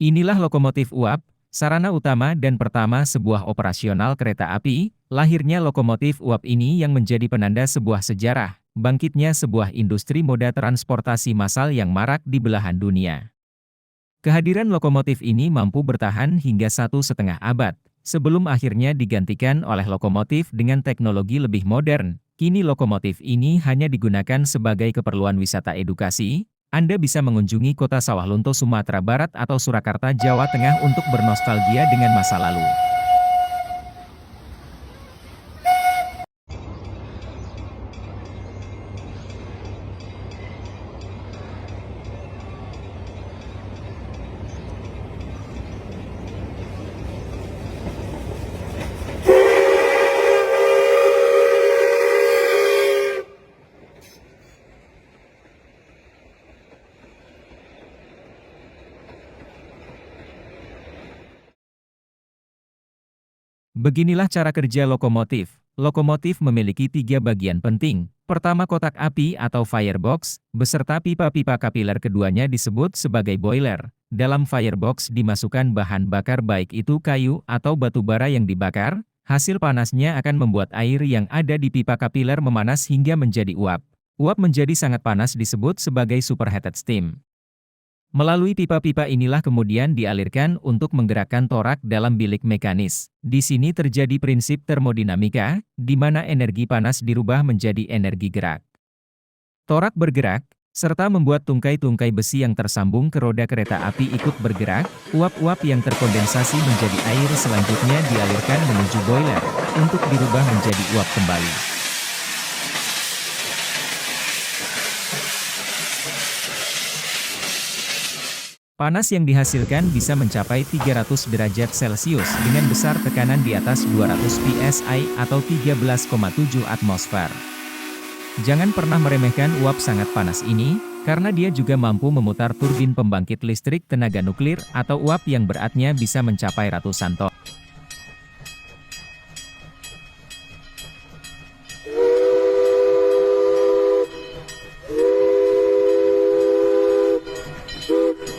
Inilah lokomotif uap, sarana utama dan pertama sebuah operasional kereta api. Lahirnya lokomotif uap ini yang menjadi penanda sebuah sejarah, bangkitnya sebuah industri moda transportasi massal yang marak di belahan dunia. Kehadiran lokomotif ini mampu bertahan hingga 1,5 abad, sebelum akhirnya digantikan oleh lokomotif dengan teknologi lebih modern. Kini lokomotif ini hanya digunakan sebagai keperluan wisata edukasi. Anda bisa mengunjungi kota Sawalunto, Sumatera Barat atau Surakarta, Jawa Tengah untuk bernostalgia dengan masa lalu. Beginilah cara kerja lokomotif. Lokomotif memiliki 3 bagian penting. Pertama, kotak api atau firebox, beserta pipa-pipa kapiler. Keduanya disebut sebagai boiler. Dalam firebox dimasukkan bahan bakar, baik itu kayu atau batu bara yang dibakar. Hasil panasnya akan membuat air yang ada di pipa kapiler memanas hingga menjadi uap. Uap menjadi sangat panas disebut sebagai superheated steam. Melalui pipa-pipa inilah kemudian dialirkan untuk menggerakkan torak dalam bilik mekanis. Di sini terjadi prinsip termodinamika, di mana energi panas dirubah menjadi energi gerak. Torak bergerak, serta membuat tungkai-tungkai besi yang tersambung ke roda kereta api ikut bergerak. Uap-uap yang terkondensasi menjadi air selanjutnya dialirkan menuju boiler, untuk dirubah menjadi uap kembali. Panas yang dihasilkan bisa mencapai 300 derajat Celcius dengan besar tekanan di atas 200 psi atau 13,7 atmosfer. Jangan pernah meremehkan uap sangat panas ini, karena dia juga mampu memutar turbin pembangkit listrik tenaga nuklir atau uap yang beratnya bisa mencapai ratusan ton.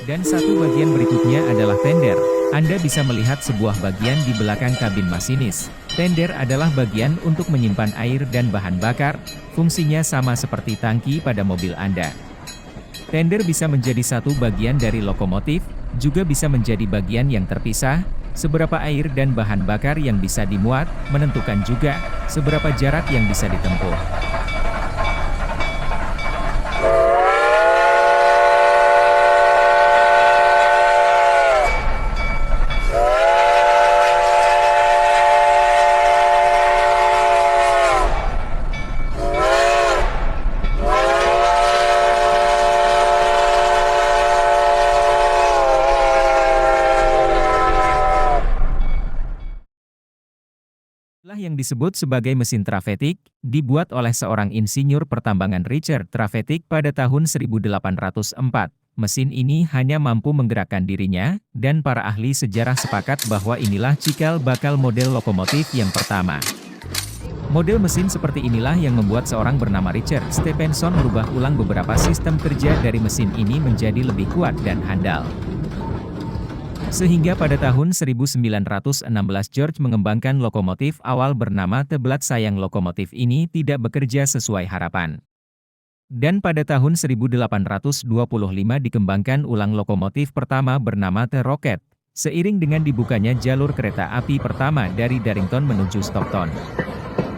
Dan satu bagian berikutnya adalah tender. Anda bisa melihat sebuah bagian di belakang kabin masinis. Tender adalah bagian untuk menyimpan air dan bahan bakar. Fungsinya sama seperti tangki pada mobil Anda. Tender bisa menjadi satu bagian dari lokomotif, juga bisa menjadi bagian yang terpisah. Seberapa air dan bahan bakar yang bisa dimuat, menentukan juga seberapa jarak yang bisa ditempuh. Yang disebut sebagai mesin Travetik, dibuat oleh seorang insinyur pertambangan Richard Travetik pada tahun 1804. Mesin ini hanya mampu menggerakkan dirinya, dan para ahli sejarah sepakat bahwa inilah cikal bakal model lokomotif yang pertama. Model mesin seperti inilah yang membuat seorang bernama Richard Stephenson merubah ulang beberapa sistem kerja dari mesin ini menjadi lebih kuat dan handal. Sehingga pada tahun 1916 George mengembangkan lokomotif awal bernama Teblat. Sayang lokomotif ini tidak bekerja sesuai harapan. Dan pada tahun 1825 dikembangkan ulang lokomotif pertama bernama The Rocket, seiring dengan dibukanya jalur kereta api pertama dari Darlington menuju Stockton.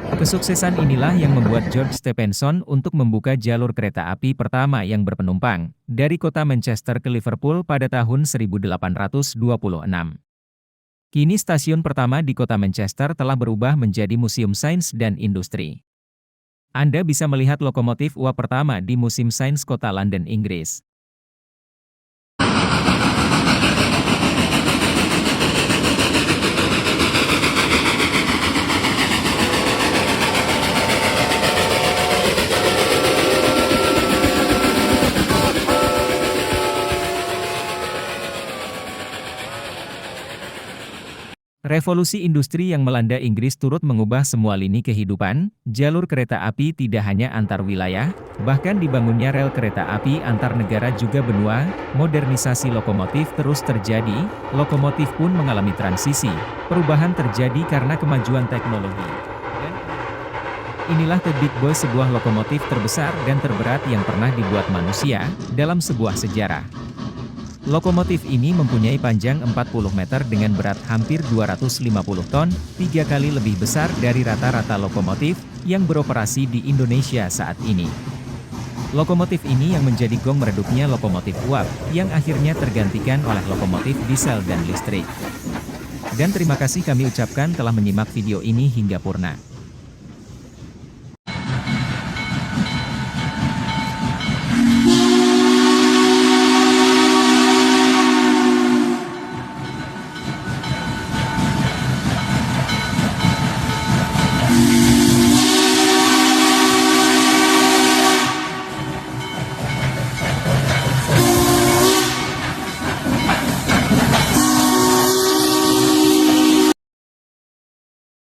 Kesuksesan inilah yang membuat George Stephenson untuk membuka jalur kereta api pertama yang berpenumpang, dari kota Manchester ke Liverpool pada tahun 1826. Kini stasiun pertama di kota Manchester telah berubah menjadi Museum Sains dan Industri. Anda bisa melihat lokomotif uap pertama di Museum Sains Kota London, Inggris. Revolusi industri yang melanda Inggris turut mengubah semua lini kehidupan, jalur kereta api tidak hanya antar wilayah, bahkan dibangunnya rel kereta api antar negara juga benua, modernisasi lokomotif terus terjadi, lokomotif pun mengalami transisi. Perubahan terjadi karena kemajuan teknologi. Inilah The Big Boy, sebuah lokomotif terbesar dan terberat yang pernah dibuat manusia, dalam sebuah sejarah. Lokomotif ini mempunyai panjang 40 meter dengan berat hampir 250 ton, 3 kali lebih besar dari rata-rata lokomotif yang beroperasi di Indonesia saat ini. Lokomotif ini yang menjadi gong meredupnya lokomotif uap, yang akhirnya tergantikan oleh lokomotif diesel dan listrik. Dan terima kasih kami ucapkan telah menyimak video ini hingga purna.